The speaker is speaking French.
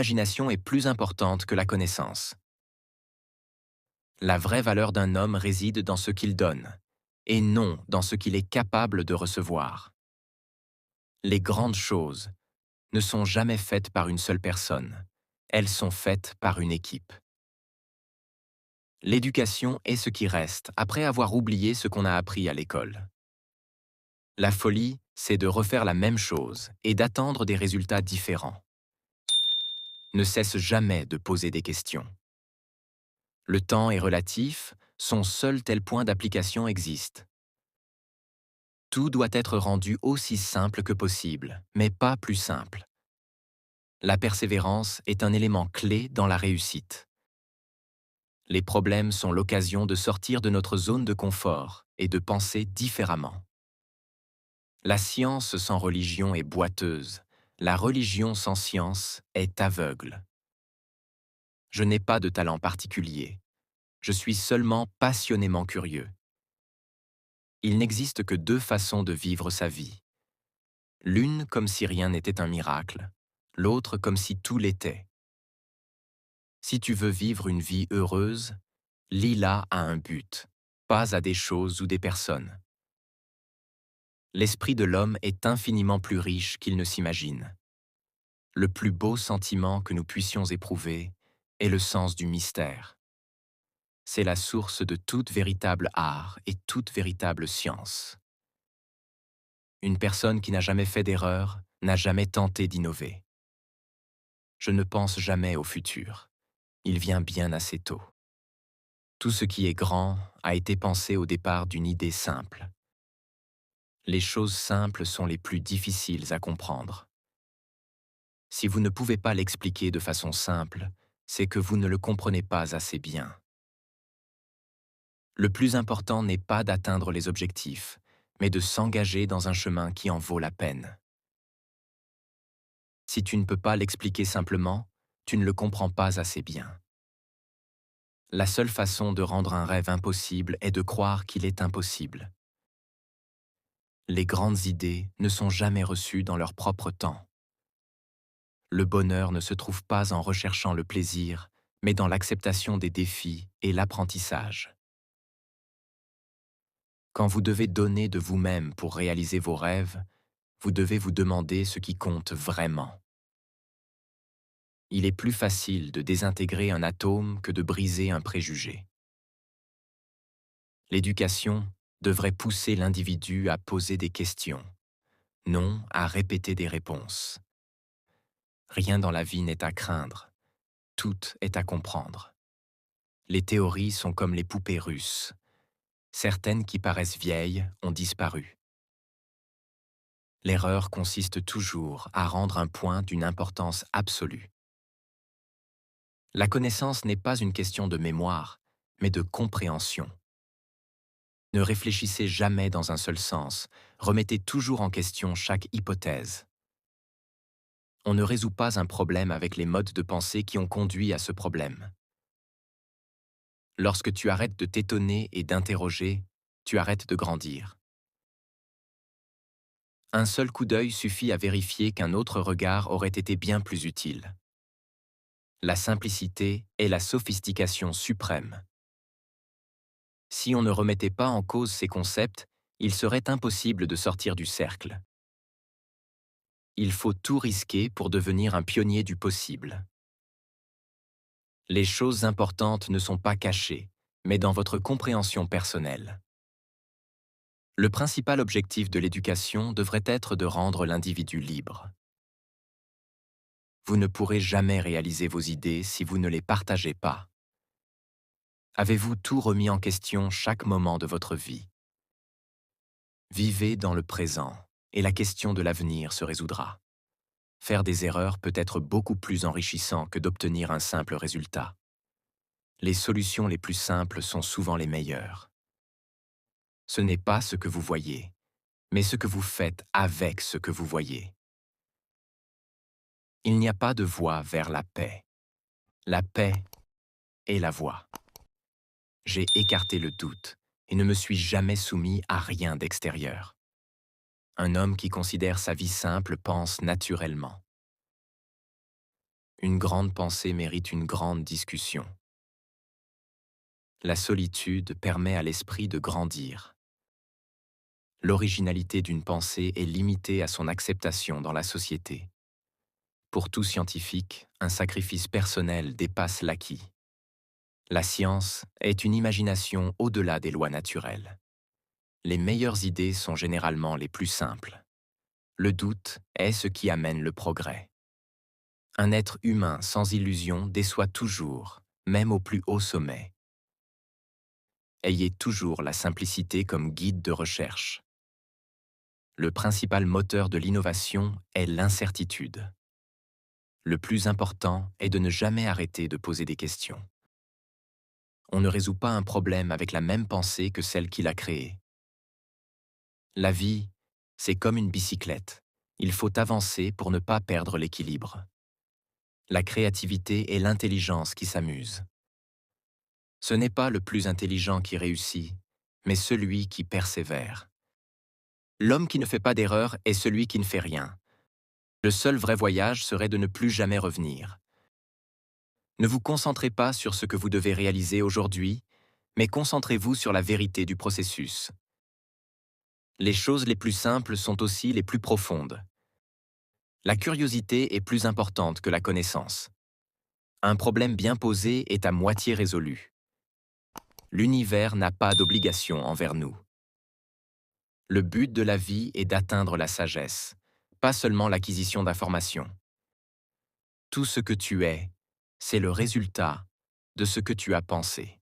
l'imagination est plus importante que la connaissance. La vraie valeur d'un homme réside dans ce qu'il donne, et non dans ce qu'il est capable de recevoir. Les grandes choses ne sont jamais faites par une seule personne, elles sont faites par une équipe. L'éducation est ce qui reste après avoir oublié ce qu'on a appris à l'école. La folie, c'est de refaire la même chose et d'attendre des résultats différents. Ne cesse jamais de poser des questions. Le temps est relatif, son seul tel point d'application existe. Tout doit être rendu aussi simple que possible, mais pas plus simple. La persévérance est un élément clé dans la réussite. Les problèmes sont l'occasion de sortir de notre zone de confort et de penser différemment. La science sans religion est boiteuse, la religion sans science est aveugle. Je n'ai pas de talent particulier, je suis seulement passionnément curieux. Il n'existe que deux façons de vivre sa vie. L'une comme si rien n'était un miracle, l'autre comme si tout l'était. Si tu veux vivre une vie heureuse, lis-la à un but, pas à des choses ou des personnes. L'esprit de l'homme est infiniment plus riche qu'il ne s'imagine. Le plus beau sentiment que nous puissions éprouver est le sens du mystère. C'est la source de toute véritable art et toute véritable science. Une personne qui n'a jamais fait d'erreur n'a jamais tenté d'innover. Je ne pense jamais au futur. Il vient bien assez tôt. Tout ce qui est grand a été pensé au départ d'une idée simple. Les choses simples sont les plus difficiles à comprendre. Si vous ne pouvez pas l'expliquer de façon simple, c'est que vous ne le comprenez pas assez bien. Le plus important n'est pas d'atteindre les objectifs, mais de s'engager dans un chemin qui en vaut la peine. Si tu ne peux pas l'expliquer simplement, tu ne le comprends pas assez bien. La seule façon de rendre un rêve impossible est de croire qu'il est impossible. Les grandes idées ne sont jamais reçues dans leur propre temps. Le bonheur ne se trouve pas en recherchant le plaisir, mais dans l'acceptation des défis et l'apprentissage. Quand vous devez donner de vous-même pour réaliser vos rêves, vous devez vous demander ce qui compte vraiment. Il est plus facile de désintégrer un atome que de briser un préjugé. L'éducation devrait pousser l'individu à poser des questions, non à répéter des réponses. Rien dans la vie n'est à craindre, tout est à comprendre. Les théories sont comme les poupées russes. Certaines qui paraissent vieilles ont disparu. L'erreur consiste toujours à rendre un point d'une importance absolue. La connaissance n'est pas une question de mémoire, mais de compréhension. Ne réfléchissez jamais dans un seul sens, remettez toujours en question chaque hypothèse. On ne résout pas un problème avec les modes de pensée qui ont conduit à ce problème. Lorsque tu arrêtes de t'étonner et d'interroger, tu arrêtes de grandir. Un seul coup d'œil suffit à vérifier qu'un autre regard aurait été bien plus utile. La simplicité est la sophistication suprême. Si on ne remettait pas en cause ces concepts, il serait impossible de sortir du cercle. Il faut tout risquer pour devenir un pionnier du possible. Les choses importantes ne sont pas cachées, mais dans votre compréhension personnelle. Le principal objectif de l'éducation devrait être de rendre l'individu libre. Vous ne pourrez jamais réaliser vos idées si vous ne les partagez pas. Avez-vous tout remis en question chaque moment de votre vie? Vivez dans le présent, et la question de l'avenir se résoudra. Faire des erreurs peut être beaucoup plus enrichissant que d'obtenir un simple résultat. Les solutions les plus simples sont souvent les meilleures. Ce n'est pas ce que vous voyez, mais ce que vous faites avec ce que vous voyez. Il n'y a pas de voie vers la paix. La paix est la voie. J'ai écarté le doute et ne me suis jamais soumis à rien d'extérieur. Un homme qui considère sa vie simple pense naturellement. Une grande pensée mérite une grande discussion. La solitude permet à l'esprit de grandir. L'originalité d'une pensée est limitée à son acceptation dans la société. Pour tout scientifique, un sacrifice personnel dépasse l'acquis. La science est une imagination au-delà des lois naturelles. Les meilleures idées sont généralement les plus simples. Le doute est ce qui amène le progrès. Un être humain sans illusion déçoit toujours, même au plus haut sommet. Ayez toujours la simplicité comme guide de recherche. Le principal moteur de l'innovation est l'incertitude. Le plus important est de ne jamais arrêter de poser des questions. On ne résout pas un problème avec la même pensée que celle qui l'a créé. La vie, c'est comme une bicyclette. Il faut avancer pour ne pas perdre l'équilibre. La créativité est l'intelligence qui s'amuse. Ce n'est pas le plus intelligent qui réussit, mais celui qui persévère. L'homme qui ne fait pas d'erreur est celui qui ne fait rien. Le seul vrai voyage serait de ne plus jamais revenir. Ne vous concentrez pas sur ce que vous devez réaliser aujourd'hui, mais concentrez-vous sur la vérité du processus. Les choses les plus simples sont aussi les plus profondes. La curiosité est plus importante que la connaissance. Un problème bien posé est à moitié résolu. L'univers n'a pas d'obligation envers nous. Le but de la vie est d'atteindre la sagesse, pas seulement l'acquisition d'informations. Tout ce que tu es, c'est le résultat de ce que tu as pensé.